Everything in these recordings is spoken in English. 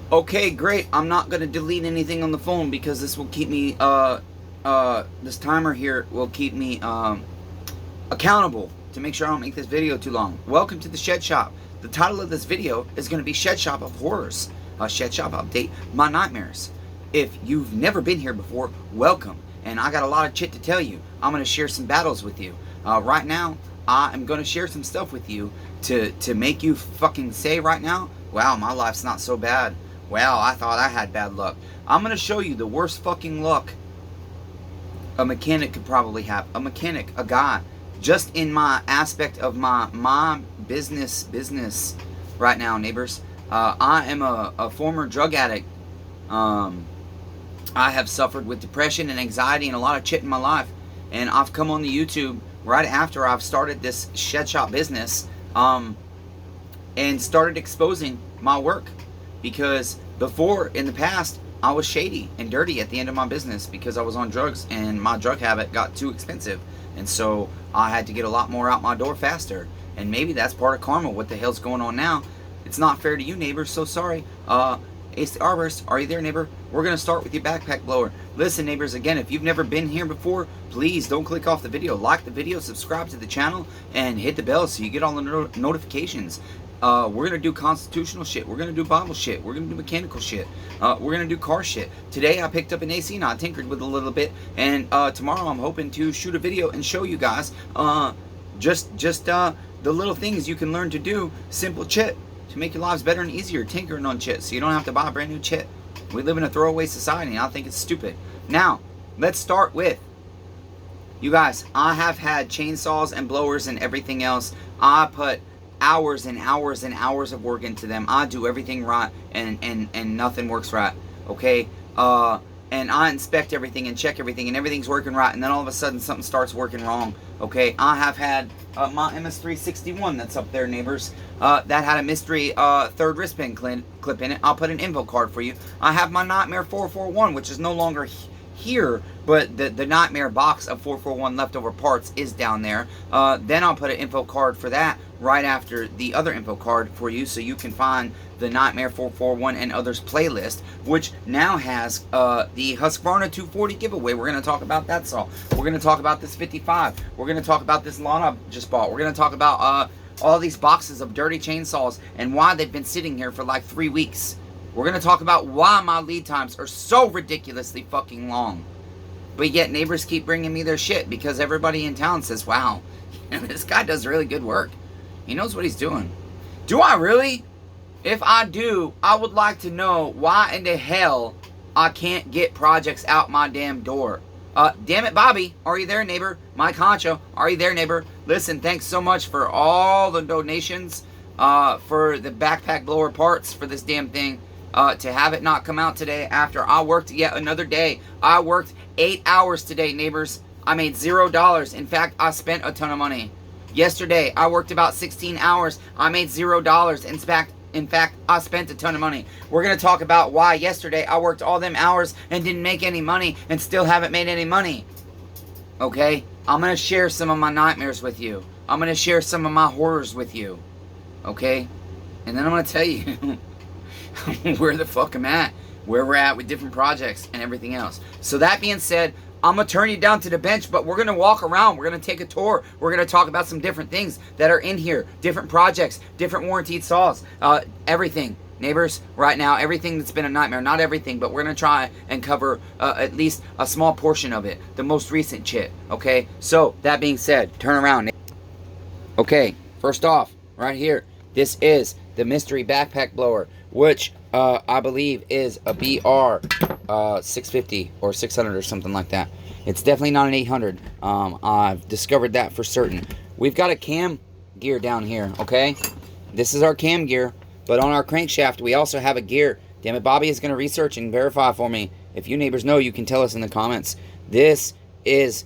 Okay, great. I'm not going to delete anything on the phone because this will keep me, this timer here will keep me, accountable to make sure I don't make this video too long. Welcome to the Shed Shop. The title of this video is going to be Shed Shop of Horrors. Shed Shop Update My Nightmares. If you've never been here before, welcome. And I got a lot of shit to tell you. I'm going to share some battles with you. Right now, I am going to share some stuff with you to make you fucking say right now, wow, my life's not so bad. Wow, I thought I had bad luck. I'm going to show you the worst fucking luck a mechanic could probably have. A mechanic, a guy, just in my aspect of my business right now, neighbors. I am a former drug addict. I have suffered with depression and anxiety and a lot of shit in my life. And I've come on the YouTube right after I've started this shed shop business and started exposing my work. Because before, in the past, I was shady and dirty at the end of my business because I was on drugs and my drug habit got too expensive. And so I had to get a lot more out my door faster. And maybe that's part of karma. What the hell's going on now? It's not fair to you, neighbors. So sorry. Ace the Arborist, are you there, neighbor? We're going to start with your backpack blower. Listen, neighbors, again, if you've never been here before, please don't click off the video. Like the video, subscribe to the channel, and hit the bell so you get all the notifications. We're going to do constitutional shit. We're going to do Bible shit. We're going to do mechanical shit. We're going to do car shit. Today I picked up an AC and I tinkered with it a little bit. And tomorrow I'm hoping to shoot a video and show you guys just the little things you can learn to do. Simple chit to make your lives better and easier. Tinkering on chit so you don't have to buy a brand new chit. We live in a throwaway society and I think it's stupid. Now, let's start with, you guys, I have had chainsaws and blowers and everything else. I put hours and hours and hours of work into them. I do everything right and nothing works right. Okay? And I inspect everything and check everything and everything's working right, and then all of a sudden something starts working wrong. Okay? I have had my MS361 that's up there, neighbors. That had a mystery third wristband clip in it. I'll put an info card for you. I have my Nightmare 441, which is no longer here, but the Nightmare box of 441 leftover parts is down there. Then I'll put an info card for that right after the other info card for you, so you can find the Nightmare 441 and others playlist, which now has the Husqvarna 240 giveaway. We're going to talk about that saw. We're going to talk about this 55. We're going to talk about this lawn I just bought. We're going to talk about all these boxes of dirty chainsaws and why they've been sitting here for like 3 weeks. We're going to talk about why my lead times are so ridiculously fucking long. But yet neighbors keep bringing me their shit because everybody in town says, wow, this guy does really good work. He knows what he's doing. Do I really? If I do, I would like to know why in the hell I can't get projects out my damn door. Damn it, Bobby. Are you there, neighbor? Mike Honcho. Are you there, neighbor? Listen, thanks so much for all the donations for the backpack blower parts for this damn thing. To have it not come out today after I worked yet another day. I worked 8 hours today, neighbors. I made $0. In fact, I spent a ton of money. Yesterday, I worked about 16 hours. I made $0. In fact, I spent a ton of money. We're going to talk about why yesterday I worked all them hours and didn't make any money and still haven't made any money. Okay? I'm going to share some of my nightmares with you. I'm going to share some of my horrors with you. Okay? And then I'm going to tell you where the fuck I'm at, where we're at with different projects and everything else. So that being said, I'm going to turn you down to the bench, but we're going to walk around. We're going to take a tour. We're going to talk about some different things that are in here, different projects, different warranted saws, everything. Neighbors, right now, everything that's been a nightmare, not everything, but we're going to try and cover at least a small portion of it, the most recent shit, okay? So, that being said, turn around. Okay, first off, right here, this is the mystery backpack blower, which I believe is a BR 650 or 600 or something like that. It's definitely not an 800. I've discovered that for certain. We've got a cam gear down here, okay? This is our cam gear, but on our crankshaft we also have a gear. Damn it, Bobby is going to research and verify for me. If you neighbors know, you can tell us in the comments. This is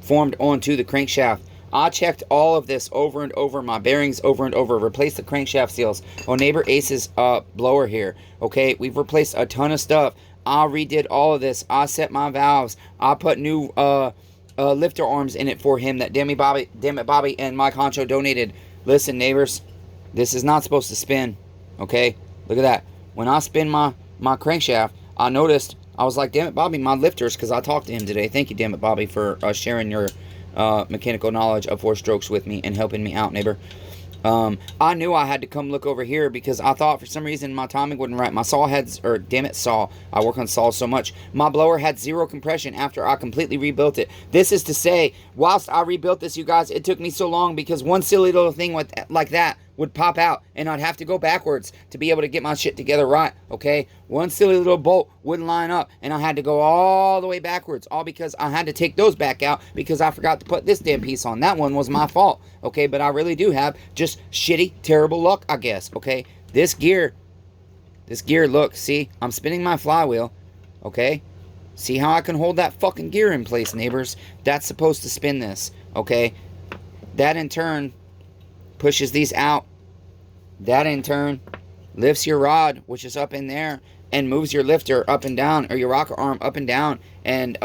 formed onto the crankshaft. I checked all of this over and over, my bearings over and over, replaced the crankshaft seals on neighbor Ace's blower here. Okay, we've replaced a ton of stuff. I redid all of this. I set my valves. I put new lifter arms in it for him that Damn It Bobby and Mike Honcho donated. Listen, neighbors, this is not supposed to spin. Okay, look at that. when I spin my crankshaft, I noticed, I was like, damn it, Bobby, my lifters, because I talked to him today. Thank you, damn it, Bobby, for sharing your mechanical knowledge of 4-strokes with me and helping me out, neighbor. I knew I had to come look over here because I thought for some reason my timing wasn't right. My saw had, or damn it, saw. I work on saws so much. My blower had 0 compression after I completely rebuilt it. This is to say, whilst I rebuilt this, you guys, it took me so long because one silly little thing like that would pop out and I'd have to go backwards to be able to get my shit together right, okay? One silly little bolt wouldn't line up and I had to go all the way backwards, all because I had to take those back out because I forgot to put this damn piece on. That one was my fault, okay? But I really do have just shitty, terrible luck, I guess, okay? This gear, look, see? I'm spinning my flywheel, okay? See how I can hold that fucking gear in place, neighbors? That's supposed to spin this, okay? That in turn pushes these out. That in turn lifts your rod, which is up in there, and moves your lifter up and down, or your rocker arm up and down. And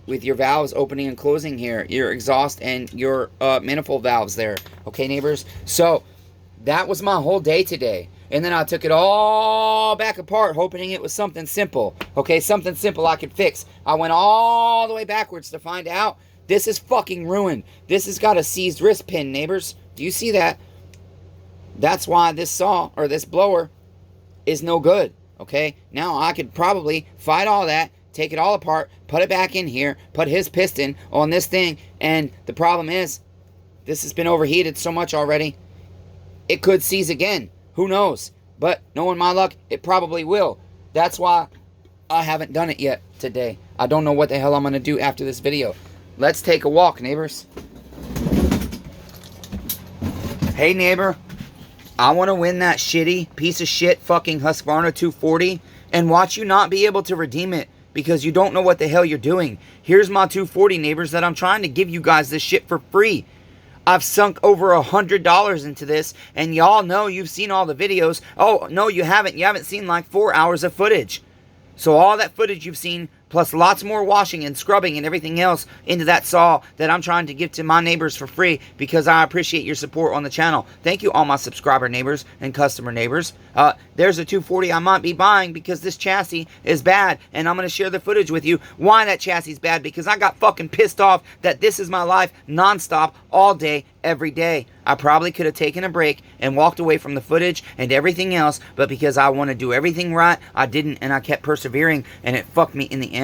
with your valves opening and closing here, your exhaust and your manifold valves there. Okay, neighbors? So that was my whole day today. And then I took it all back apart, hoping it was something simple. Okay, something simple I could fix. I went all the way backwards to find out this is fucking ruined. This has got a seized wrist pin, neighbors. Do you see that? That's why this saw, or this blower, is no good. Okay? Now I could probably fight all that, take it all apart, put it back in here, put his piston on this thing, and the problem is, this has been overheated so much already, it could seize again. Who knows? But knowing my luck, it probably will. That's why I haven't done it yet today. I don't know what the hell I'm going to do after this video. Let's take a walk, neighbors. Hey, neighbor. I want to win that shitty piece of shit fucking Husqvarna 240 and watch you not be able to redeem it because you don't know what the hell you're doing. Here's my 240, neighbors, that I'm trying to give you guys this shit for free. I've sunk over $100 into this, and y'all know, you've seen all the videos. Oh, no, you haven't. You haven't seen like 4 hours of footage. So all that footage you've seen, plus lots more washing and scrubbing and everything else into that saw that I'm trying to give to my neighbors for free because I appreciate your support on the channel. Thank you, all my subscriber neighbors and customer neighbors. There's a 240 I might be buying because this chassis is bad, and I'm going to share the footage with you why that chassis is bad, because I got fucking pissed off that this is my life nonstop all day, every day. I probably could have taken a break and walked away from the footage and everything else, but because I want to do everything right, I didn't, and I kept persevering, and it fucked me in the end.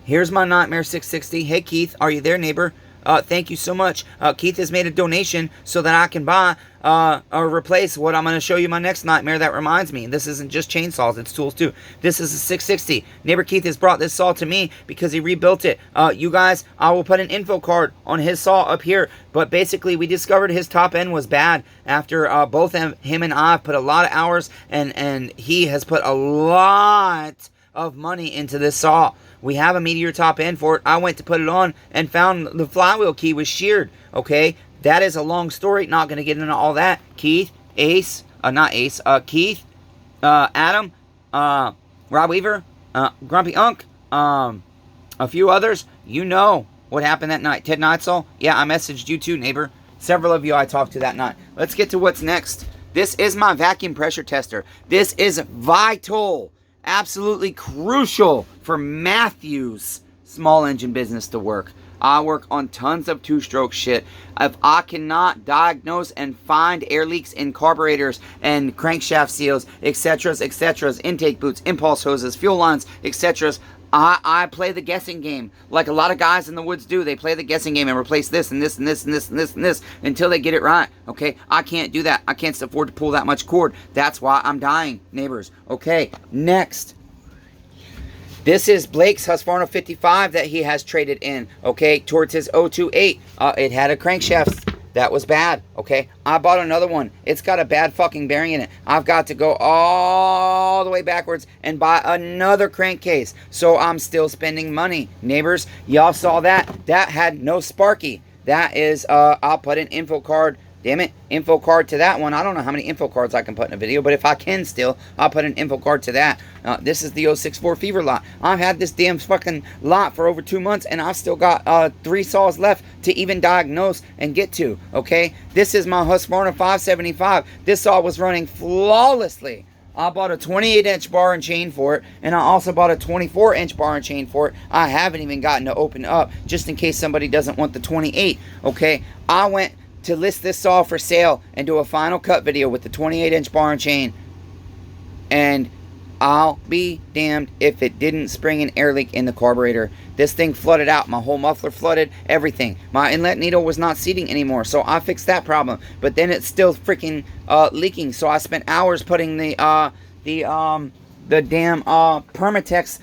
Here's my Nightmare 660. Hey, Keith, are you there, neighbor? Thank you so much. Keith has made a donation so that I can buy or replace what I'm going to show you my next Nightmare that reminds me. This isn't just chainsaws, it's tools too. This is a 660. Neighbor Keith has brought this saw to me because he rebuilt it. You guys, I will put an info card on his saw up here, but basically we discovered his top end was bad after both him and I put a lot of hours, and he has put a lot of money into this saw. We have a Meteor top end for it. I went to put it on and found the flywheel key was sheared. Okay, that is a long story. Not going to get into all that. Keith, Ace, not Ace, Keith, Adam, Rob Weaver, Grumpy Unk, a few others. You know what happened that night. Ted Neitzel, yeah, I messaged you too, neighbor. Several of you I talked to that night. Let's get to what's next. This is my vacuum pressure tester. This is vital. Absolutely crucial for Matthew's small engine business to work. I work on tons of two-stroke shit. If I cannot diagnose and find air leaks in carburetors and crankshaft seals, etc., intake boots, impulse hoses, fuel lines, etc., I play the guessing game like a lot of guys in the woods do. They play the guessing game and replace this and this and this and this and this and this until they get it right. Okay, I can't do that. I can't afford to pull that much cord. That's why I'm dying, neighbors. Okay, next. This is Blake's Husqvarna 55 that he has traded in, okay, towards his 028. It had a crankshaft that was bad, okay? I bought another one. It's got a bad fucking bearing in it. I've got to go all the way backwards and buy another crankcase. So I'm still spending money. Neighbors, y'all saw that? That had no Sparky. That is, I'll put an info card. Damn it, info card to that one. I don't know how many info cards I can put in a video, but if I can still, I'll put an info card to that. This is the 064 Fever lot. I've had this damn fucking lot for over 2 months, and I've still got 3 saws left to even diagnose and get to, okay? This is my Husqvarna 575. This saw was running flawlessly I bought a 28-inch bar and chain for it, and I also bought a 24-inch bar and chain for it. I haven't even gotten to open up, just in case somebody doesn't want the 28, okay? I went to list this saw for sale and do a final cut video with the 28-inch bar and chain, and I'll be damned if it didn't spring an air leak in the carburetor. This thing flooded out. My whole muffler flooded. Everything. My inlet needle was not seating anymore, so I fixed that problem. But then it's still freaking leaking. So I spent hours putting the damn Permatex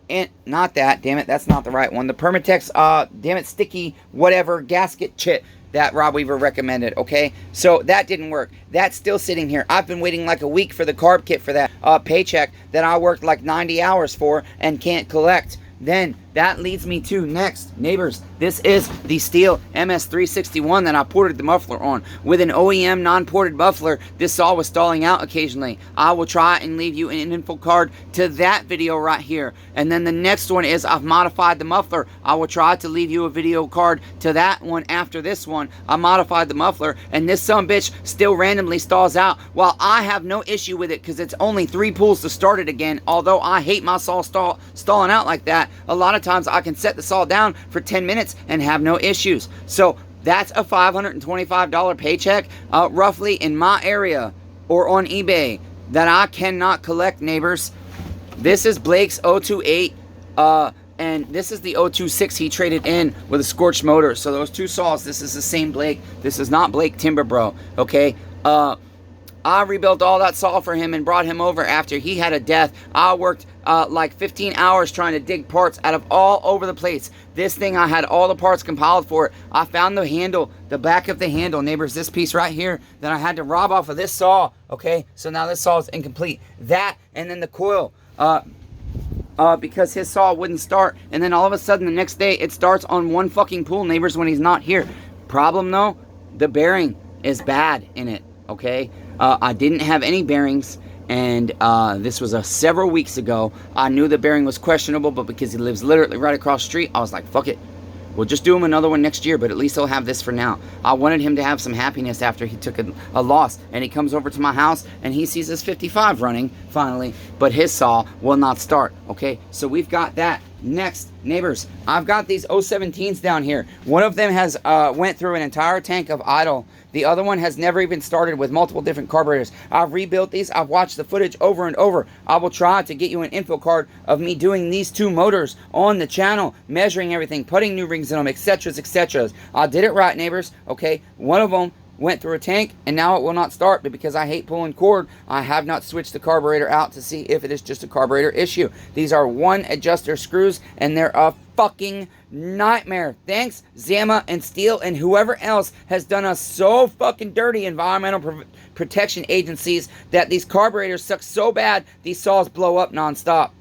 in. Not that. Damn it. That's not the right one. The Permatex damn it sticky whatever gasket chit that Rob Weaver recommended, okay? So that didn't work. That's still sitting here. I've been waiting like a week for the carb kit for that paycheck that I worked like 90 hours for and can't collect. Then that leads me to next, neighbors. This is the Steel MS361 that I ported the muffler on. With an OEM non-ported muffler, this saw was stalling out occasionally. I will try and leave you an info card to that video right here. And then the next one is I've modified the muffler. I will try to leave you a video card to that one after this one. I modified the muffler, and this sumbitch still randomly stalls out. While I have no issue with it because it's only 3 pulls to start it again, although I hate my saw stalling out like that, a lot of times I can set the saw down for 10 minutes and have no issues. So that's a $525 paycheck roughly in my area or on eBay that I cannot collect, neighbors. This is Blake's 028 and this is the 026 he traded in with a scorched motor. So those two saws, this is the same Blake. This is not Blake Timber Bro, okay? I rebuilt all that saw for him and brought him over after he had a death. I worked like 15 hours trying to dig parts out of all over the place. This thing, I had all the parts compiled for it. I found the handle, the back of the handle, neighbors, this piece right here that I had to rob off of this saw, okay? So now this saw is incomplete. That, and then the coil, because his saw wouldn't start. And then all of a sudden, the next day, it starts on one fucking pull, neighbors, when he's not here. Problem, though, the bearing is bad in it, okay? I didn't have any bearings, and this was several weeks ago. I knew the bearing was questionable, but because he lives literally right across the street, I was like, fuck it. We'll just do him another one next year, but at least he'll have this for now. I wanted him to have some happiness after he took a loss, and he comes over to my house, and he sees his 55 running, finally, but his saw will not start, okay? So we've got that. Next, neighbors, I've got these 017s down here. One of them has went through an entire tank of idle. The other one has never even started with multiple different carburetors. I've rebuilt these. I've watched the footage over and over. I will try to get you an info card of me doing these two motors on the channel, measuring everything, putting new rings in them, etc., etc. I did it right, neighbors, okay? One of them went through a tank, and now it will not start, but because I hate pulling cord, I have not switched the carburetor out to see if it is just a carburetor issue. These are 1 adjuster screws, and they're a fucking nightmare. Thanks, Zama and Steel and whoever else has done us so fucking dirty, environmental protection agencies, that these carburetors suck so bad, these saws blow up nonstop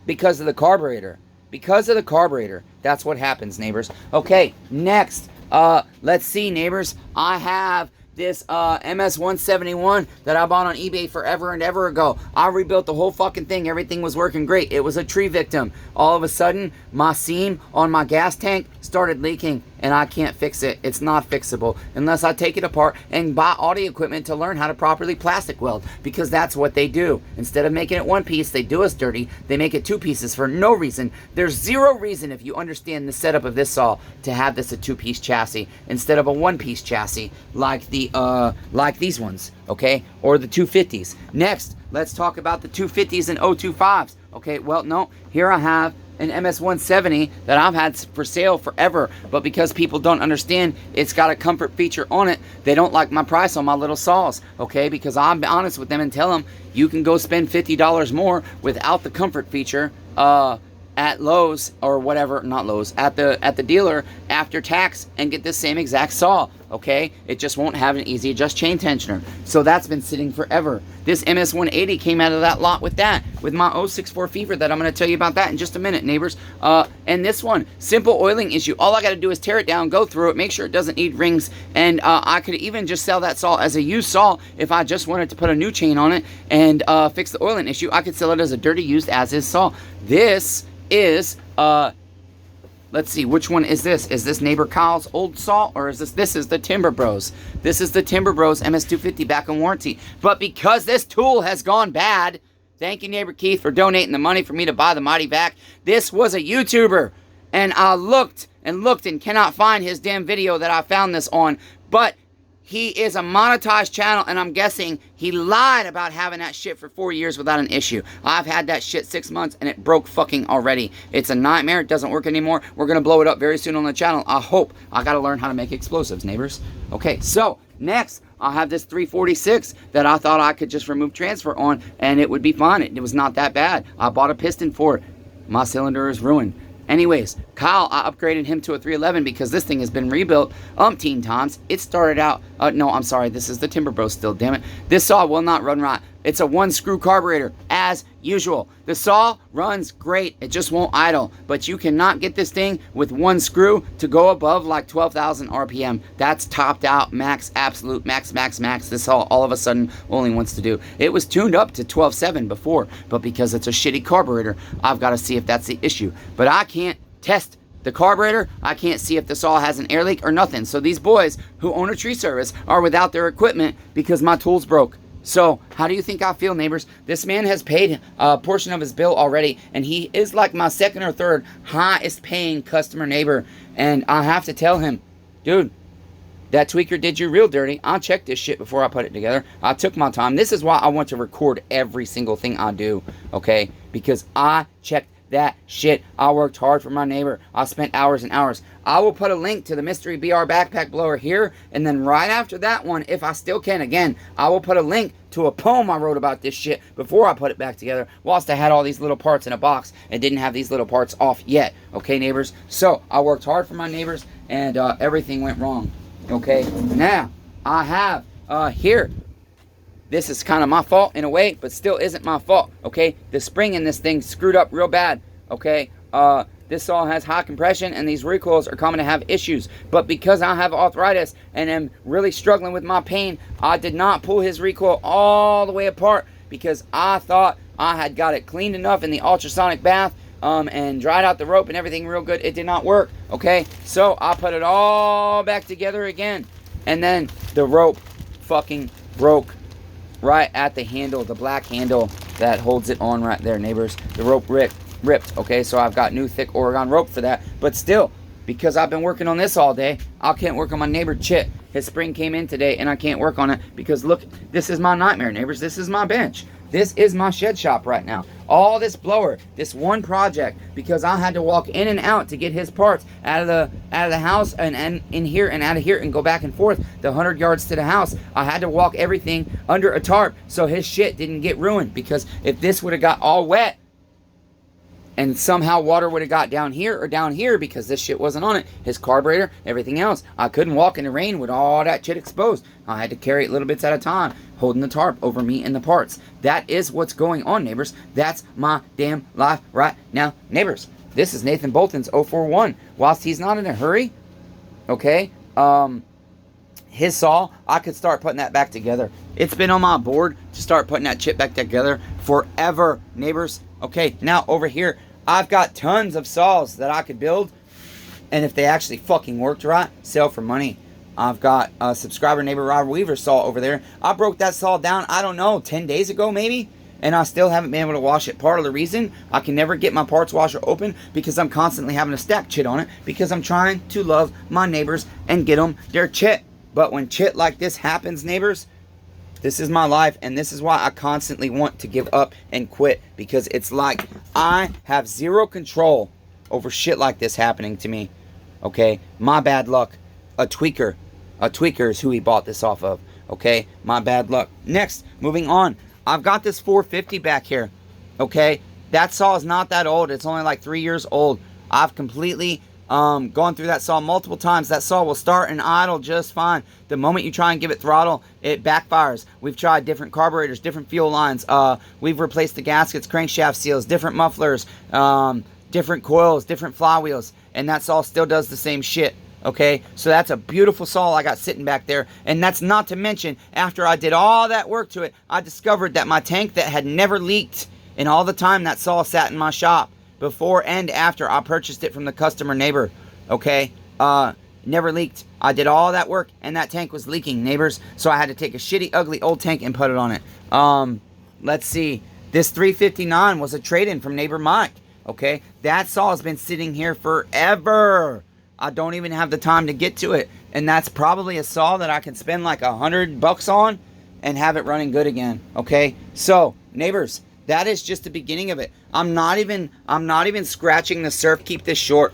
because of the carburetor. Because of the carburetor. That's what happens, neighbors. Okay, next. Let's see, neighbors. I have this MS171 that I bought on eBay forever and ever ago. I rebuilt the whole fucking thing. Everything was working great. It was a tree victim. All of a sudden, my seam on my gas tank started leaking, and I can't fix it. It's not fixable unless I take it apart and buy audio equipment to learn how to properly plastic weld, because that's what they do. Instead of making it one piece, they do us dirty. They make it 2 pieces for no reason. There's zero reason, if you understand the setup of this saw, to have this a 2-piece chassis instead of a 1-piece chassis like these ones, okay, or the 250s. Next, let's talk about the 250s and 025s. Okay, well, no, here I have an MS170 that I've had for sale forever, but because people don't understand it's got a comfort feature on it, they don't like my price on my little saws, okay? Because I'm honest with them and tell them you can go spend $50 more without the comfort feature at Lowe's or whatever, not Lowe's, at the dealer after tax and get the same exact saw, okay? It just won't have an easy adjust chain tensioner. So that's been sitting forever. This MS180 came out of that lot with that, with my 064 Fever that I'm going to tell you about that in just a minute, neighbors. And this one, simple oiling issue. All I got to do is tear it down, go through it, make sure it doesn't need rings, and I could even just sell that saw as a used saw if I just wanted to put a new chain on it and fix the oiling issue. I could sell it as a dirty used as is saw. This is let's see, which one is this? Is this neighbor Kyle's old saw, or is this is the Timber Bros. This is the Timber Bros MS250 back on warranty. But because this tool has gone bad, thank you, neighbor Keith, for donating the money for me to buy the Mighty Vac. This was a YouTuber, and I looked and cannot find his damn video that I found this on, but he is a monetized channel, and I'm guessing he lied about having that shit for 4 years without an issue. I've had that shit 6 months, and it broke fucking already. It's a nightmare. It doesn't work anymore. We're going to blow it up very soon on the channel. I hope. I got to learn how to make explosives, neighbors. Okay, so next, I'll have this 346 that I thought I could just remove transfer on, and it would be fine. It was not that bad. I bought a piston for it. My cylinder is ruined. Anyways, Kyle, I upgraded him to a 311 because this thing has been rebuilt umpteen times. It started out, no, I'm sorry, this is the Timber Bros still, damn it. This saw will not run right. It's a 1-screw carburetor, as usual. The saw runs great, it just won't idle. But you cannot get this thing with 1 screw to go above like 12,000 RPM. That's topped out, max, absolute, max. This saw all of a sudden only wants to do. It was tuned up to 12.7 before, but because it's a shitty carburetor, I've got to see if that's the issue. But I can't test the carburetor. I can't see if the saw has an air leak or nothing. So these boys who own a tree service are without their equipment because my tools broke. So, how do you think I feel, neighbors? This man has paid a portion of his bill already, and he is like my second or third highest paying customer neighbor. And I have to tell him, dude, that tweaker did you real dirty. I'll check this shit before I put it together. I took my time. This is why I want to record every single thing I do, okay? Because I checked that shit. I worked hard for my neighbor. I spent hours and hours. I will put a link to the Mystery BR backpack blower here, and then right after that one, if I still can again, I will put a link to a poem I wrote about this shit before I put it back together, whilst I had all these little parts in a box and didn't have these little parts off yet. Okay, neighbors? So, I worked hard for my neighbors, and everything went wrong. Okay? Now, I have here, this is kind of my fault in a way, but still isn't my fault, okay? The spring in this thing screwed up real bad, okay? This saw has high compression, and these recoils are coming to have issues. But because I have arthritis and am really struggling with my pain, I did not pull his recoil all the way apart because I thought I had got it cleaned enough in the ultrasonic bath and dried out the rope and everything real good. It did not work, okay? So I put it all back together again, and then the rope fucking broke right at the handle, the black handle that holds it on right there, neighbors. The rope ripped, okay? So I've got new thick Oregon rope for that. But still, because I've been working on this all day, I can't work on my neighbor Chit. His spring came in today, and I can't work on it because, look, this is my nightmare, neighbors. This is my bench. This is my shed shop right now. All this blower, this one project, because I had to walk in and out to get his parts out of the house and in here and out of here and go back and forth the 100 yards to the house. I had to walk everything under a tarp so his shit didn't get ruined, because if this would have got all wet and somehow water would have got down here or down here because this shit wasn't on it, his carburetor, everything else, I couldn't walk in the rain with all that shit exposed. I had to carry it little bits at a time, holding the tarp over me and the parts. That is what's going on, neighbors. That's my damn life right now, neighbors. This is Nathan Bolton's 041. Whilst he's not in a hurry, okay, his saw, I could start putting that back together. It's been on my board to start putting that chip back together forever, neighbors. Okay, now over here, I've got tons of saws that I could build, and if they actually fucking worked right, sell for money. I've got a subscriber neighbor Robert Weaver saw over there. I broke that saw down, I don't know, 10 days ago maybe, and I still haven't been able to wash it. Part of the reason I can never get my parts washer open because I'm constantly having to stack chit on it because I'm trying to love my neighbors and get them their chit. But when chit like this happens, neighbors, this is my life, and this is why I constantly want to give up and quit, because it's like I have zero control over shit like this happening to me. Okay, my bad luck. A tweaker is who he bought this off of. Okay, my bad luck. Next, moving on, I've got this 450 back here. Okay, that saw is not that old. It's only like 3 years old. I've completely gone through that saw multiple times. That saw will start and idle just fine. The moment you try and give it throttle, it backfires. We've tried different carburetors, different fuel lines. We've replaced the gaskets, crankshaft seals, different mufflers, different coils, different flywheels, and that saw still does the same shit. Okay, so that's a beautiful saw I got sitting back there. And that's not to mention, after I did all that work to it, I discovered that my tank that had never leaked in all the time that saw sat in my shop before and after I purchased it from the customer neighbor. Okay, never leaked. I did all that work, and that tank was leaking, neighbors. So I had to take a shitty, ugly old tank and put it on it. Let's see. This 359 was a trade-in from neighbor Mike. Okay, that saw has been sitting here forever. I don't even have the time to get to it, and that's probably a saw that I can spend like $100 on and have it running good again. Okay, so neighbors, that is just the beginning of it. I'm not even scratching the surf. Keep this short.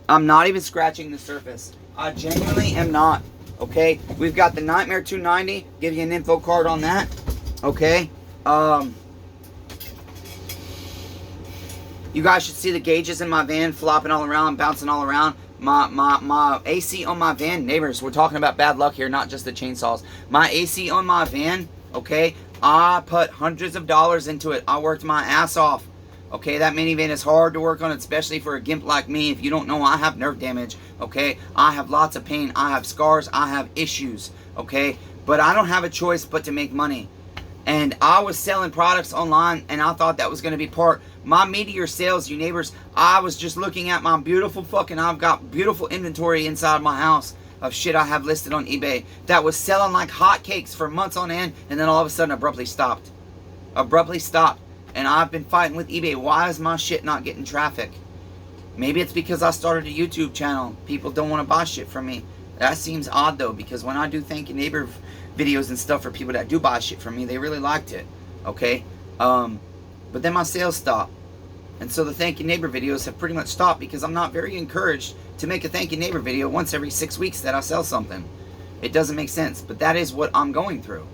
I'm not even scratching the surface. I genuinely am not. Okay, we've got the Nightmare 290. Give you an info card on that. Okay, you guys should see the gauges in my van flopping all around, bouncing all around. My AC on my van, neighbors, we're talking about bad luck here, not just the chainsaws. My AC on my van, okay, I put hundreds of dollars into it. I worked my ass off. Okay, that minivan is hard to work on, especially for a gimp like me. If you don't know, I have nerve damage. Okay, I have lots of pain. I have scars. I have issues. Okay, but I don't have a choice but to make money. And I was selling products online, and I thought that was going to be part my meteor sales, you neighbors. I was just looking at my beautiful I've got beautiful inventory inside my house of shit I have listed on eBay that was selling like hotcakes for months on end, and then all of a sudden abruptly stopped. And I've been fighting with eBay. Why is my shit not getting traffic? Maybe it's because I started a YouTube channel. People don't want to buy shit from me. That seems odd though, because when I do thank you neighbor videos and stuff for people that do buy shit from me, they really liked it. Okay, but then my sales stopped, and so the thank you neighbor videos have pretty much stopped because I'm not very encouraged to make a thank you neighbor video once every 6 weeks that I sell something. It doesn't make sense, but that is what I'm going through.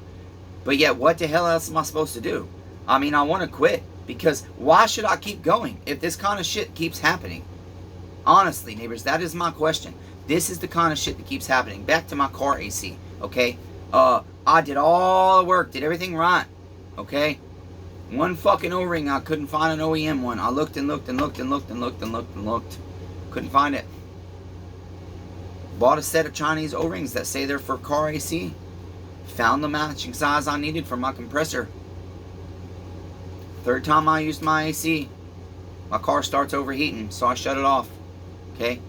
But yet, what the hell else am I supposed to do? I mean, I want to quit, because why should I keep going if this kind of shit keeps happening? Honestly, neighbors, that is my question. This is the kind of shit that keeps happening. Back to my car AC, okay? I did all the work, did everything right, okay? One fucking O-ring, I couldn't find an OEM one. I looked and looked and looked and looked and looked and looked and looked. Couldn't find it. Bought a set of Chinese O-rings that say they're for car AC. Found the matching size I needed for my compressor. Third time I used my AC, my car starts overheating, so I shut it off. Okay?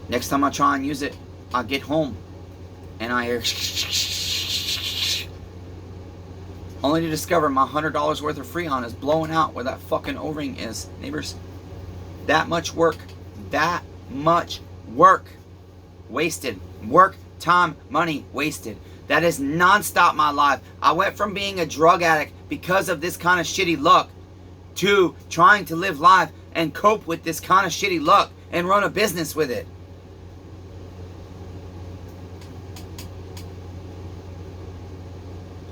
Next time I try and use it, I get home and I hear only to discover my $100 worth of Freon is blowing out where that fucking O-ring is. Neighbors, that much work wasted. Work, time, money wasted. That is non-stop my life. I went from being a drug addict because of this kind of shitty luck to trying to live life and cope with this kind of shitty luck and run a business with it.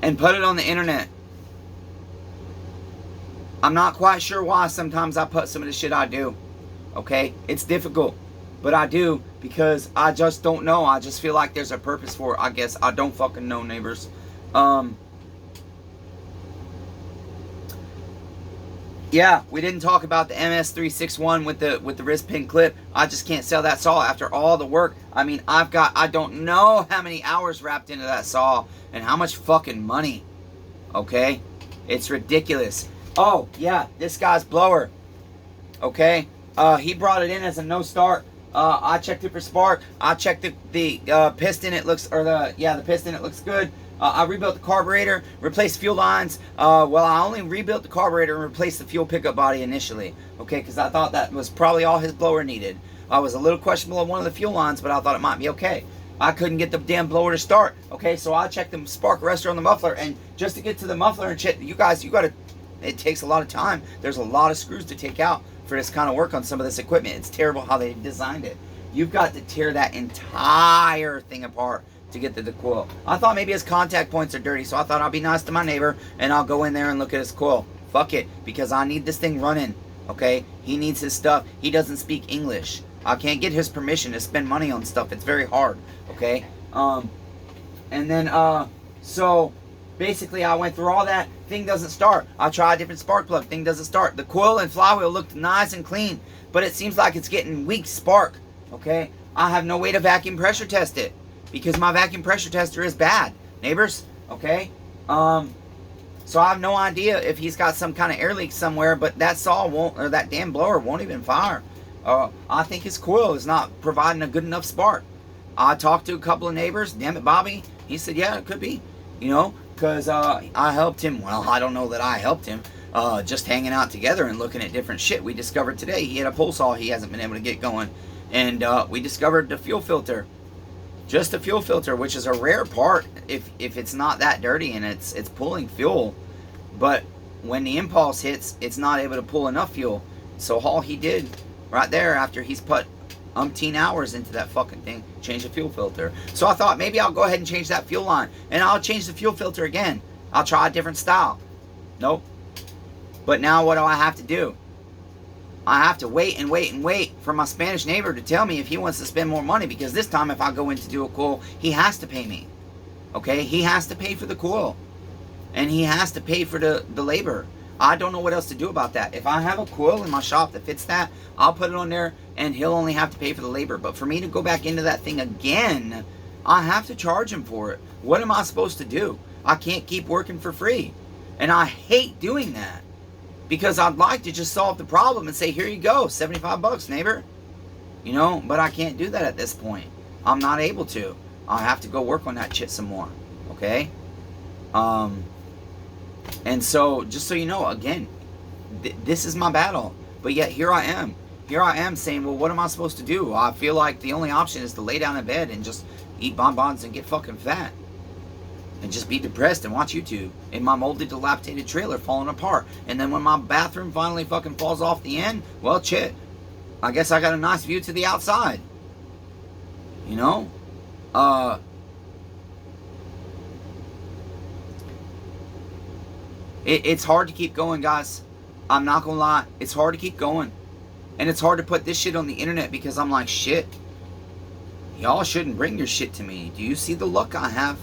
And put it on the internet. I'm not quite sure why sometimes I put some of the shit I do. Okay? It's difficult. But I do, because I just don't know. I just feel like there's a purpose for it, I guess. I don't fucking know, neighbors. Yeah, we didn't talk about the MS361 with the wrist pin clip. I just can't sell that saw after all the work. I mean, I don't know how many hours wrapped into that saw and how much fucking money. Okay? It's ridiculous. Oh, yeah, this guy's blower. Okay? He brought it in as a no start. I checked it for spark. I checked the piston. It looks, the piston. It looks good. I rebuilt the carburetor, replaced fuel lines. Well, I only rebuilt the carburetor and replaced the fuel pickup body initially. Okay, because I thought that was probably all his blower needed. I was a little questionable on one of the fuel lines, but I thought it might be okay. I couldn't get the damn blower to start. Okay, so I checked the spark arrestor on the muffler, and just to get to the muffler and shit, you gotta. It takes a lot of time. There's a lot of screws to take out for this kind of work on some of this equipment. It's terrible how they designed it. You've got to tear that entire thing apart to get to the coil. I thought maybe his contact points are dirty, so I thought I'll be nice to my neighbor and I'll go in there and look at his coil. Fuck it, because I need this thing running. Okay, he needs his stuff. He doesn't speak English. I can't get his permission to spend money on stuff. It's very hard. Okay, and then so basically I went through all that. Thing doesn't start. I tried a different spark plug. Thing doesn't start. The coil and flywheel looked nice and clean, but it seems like it's getting weak spark. Okay, I have no way to vacuum pressure test it because my vacuum pressure tester is bad, neighbors. Okay, So I have no idea if he's got some kind of air leak somewhere, but that saw won't, or that damn blower won't even fire. I think his coil is not providing a good enough spark. I talked to a couple of neighbors. Damn it, Bobby. He said, yeah, it could be. You know, because I helped him. Well, I don't know that I helped him. Just hanging out together and looking at different shit. We discovered today he had a pull saw he hasn't been able to get going. And we discovered the fuel filter. Just a fuel filter, which is a rare part if it's not that dirty and it's pulling fuel. But when the impulse hits, it's not able to pull enough fuel. So all he did right there, after he's put umpteen hours into that fucking thing, change the fuel filter. So I thought maybe I'll go ahead and change that fuel line, and I'll change the fuel filter again. I'll try a different style. Nope. But now what do I have to do? I have to wait and wait and wait for my Spanish neighbor to tell me if he wants to spend more money, because this time if I go in to do a coil, he has to pay me. Okay? He has to pay for the coil. And he has to pay for the labor. I don't know what else to do about that. If I have a coil in my shop that fits that, I'll put it on there and he'll only have to pay for the labor. But for me to go back into that thing again, I have to charge him for it. What am I supposed to do? I can't keep working for free. And I hate doing that. Because I'd like to just solve the problem and say, here you go, 75 bucks, neighbor. You know, but I can't do that at this point. I'm not able to. I'll have to go work on that chit some more. Okay? And so, just so you know, again, this is my battle. But yet, here I am. Here I am saying, well, what am I supposed to do? I feel like the only option is to lay down in bed and just eat bonbons and get fucking fat. And just be depressed and watch YouTube in my moldy, dilapidated trailer falling apart. And then when my bathroom finally fucking falls off the end, well, shit, I guess I got a nice view to the outside. You know? It's hard to keep going, guys. I'm not gonna lie. It's hard to keep going. And it's hard to put this shit on the internet because I'm like, shit, y'all shouldn't bring your shit to me. Do you see the luck I have?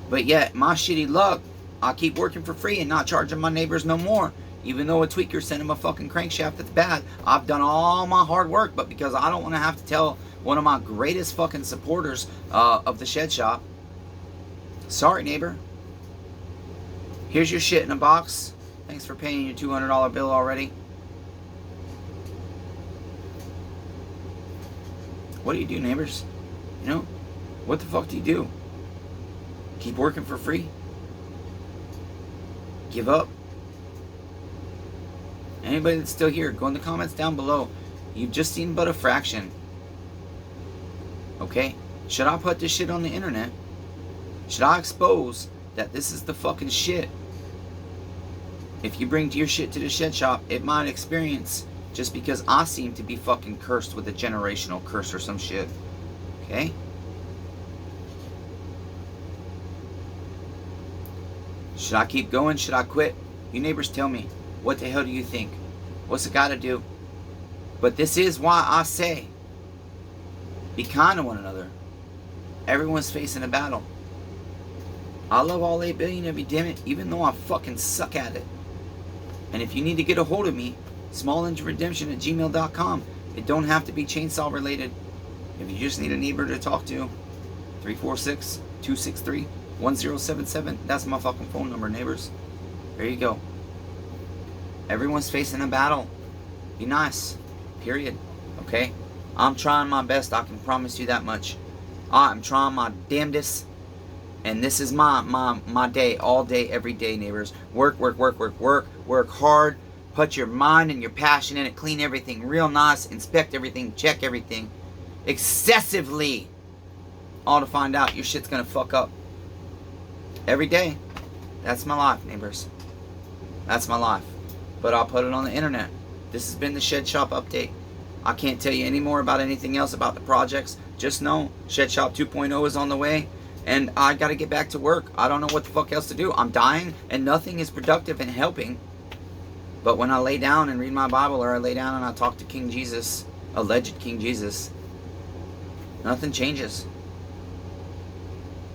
But yet, my shitty luck, I keep working for free and not charging my neighbors no more. Even though a tweaker sent him a fucking crankshaft that's bad. I've done all my hard work, but because I don't want to have to tell one of my greatest fucking supporters of the shed shop, sorry, neighbor. Here's your shit in a box. Thanks for paying your $200 bill already. What do you do, neighbors? You know? What the fuck do you do? Keep working for free? Give up? Anybody that's still here, go in the comments down below. You've just seen but a fraction. Okay? Should I put this shit on the internet? Should I expose that this is the fucking shit? If you bring your shit to the shed shop, it might experience, just because I seem to be fucking cursed with a generational curse or some shit. Okay? Should I keep going? Should I quit? You neighbors tell me. What the hell do you think? What's it got to do? But this is why I say, be kind to one another. Everyone's facing a battle. I love all 8 billion of you, damn it, even though I fucking suck at it. And if you need to get a hold of me, smallengineredemption@gmail.com. It don't have to be chainsaw related. If you just need a neighbor to talk to, 346-263-1077. That's my fucking phone number, neighbors. There you go. Everyone's facing a battle. Be nice. Period. Okay? I'm trying my best. I can promise you that much. I'm trying my damnedest. And this is my day. All day, every day, neighbors. Work, work, work, work, work. Work hard. Put your mind and your passion in it. Clean everything real nice. Inspect everything. Check everything. Excessively. All to find out your shit's gonna fuck up. Every day. That's my life, neighbors. That's my life. But I'll put it on the internet. This has been the Shed Shop Update. I can't tell you any more about anything else about the projects. Just know Shed Shop 2.0 is on the way. And I gotta get back to work. I don't know what the fuck else to do. I'm dying and nothing is productive and helping. But when I lay down and read my Bible, or I lay down and I talk to King Jesus, alleged King Jesus, nothing changes.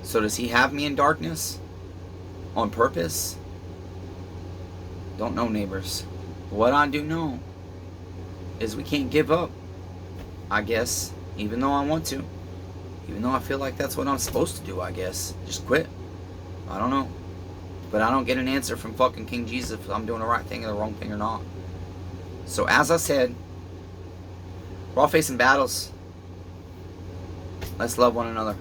So does he have me in darkness? On purpose? Don't know, neighbors. What I do know is we can't give up, I guess, even though I want to. Even though I feel like that's what I'm supposed to do, I guess. Just quit. I don't know. But I don't get an answer from fucking King Jesus if I'm doing the right thing or the wrong thing or not. So as I said, we're all facing battles. Let's love one another.